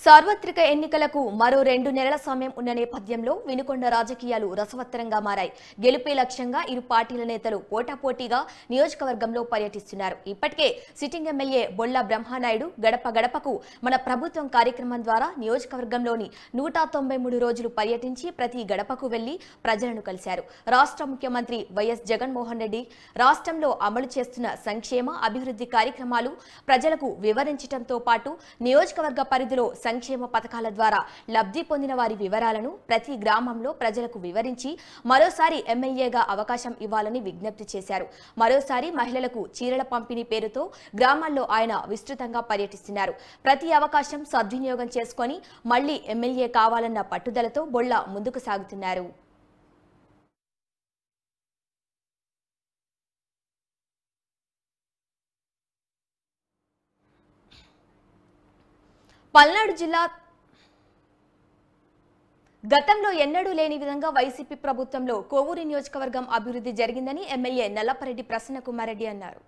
సార్వత్రిక ఎన్నికలకు మరో 2 నెలల సమయం ఉన్న నేపథ్యంలో వినుకొండ రాజకీయాలు రసవత్తరంగా మారాయి. గెలుపే లక్ష్యంగా ఇరు పార్టీల నేతలు పోటాపోటీగా నియోజకవర్గంలో పర్యటిస్తున్నారు. ఇప్పటికే సిట్టింగ్ ఎమ్మెల్యే బొల్ల బ్రహ్మానాయుడు గడప గడపకు మన ప్రభుత్వం కార్యక్రమం ద్వారా నియోజకవర్గంలోని 193 రోజులు పర్యటించి ప్రతి గడపకు వెళ్లి ప్రజలను కలిశారు. రాష్ట్ర ముఖ్యమంత్రి వైఎస్ జగన్మోహన్ రెడ్డి రాష్ట్రంలో అమలు చేస్తున్న సంక్షేమ అభివృద్ధి కార్యక్రమాలు ప్రజలకు వివరించడంతో పాటు నియోజకవర్గ పరిధిలో సంక్షేమ పథకాల ద్వారా లబ్ధి పొందిన వారి వివరాలను ప్రతి గ్రామంలో ప్రజలకు వివరించి మరోసారి ఎమ్మెల్యేగా అవకాశం ఇవ్వాలని విజ్ఞప్తి చేశారు. మరోసారి మహిళలకు చీరల పంపిణీ పేరుతో గ్రామాల్లో ఆయన విస్తృతంగా పర్యటిస్తున్నారు. ప్రతి అవకాశం సద్వినియోగం చేసుకొని మళ్లీ ఎమ్మెల్యే కావాలన్న పట్టుదలతో బొల్ల ముందుకు సాగుతున్నారు. పల్నాడు జిల్లా గతంలో ఎన్నడూ లేని విధంగా వైసీపీ ప్రభుత్వంలో కోవూరు నియోజకవర్గం అభివృద్ధి జరిగిందని ఎమ్మెల్యే నల్లపరెడ్డి ప్రసన్నకుమార్ రెడ్డి అన్నారు.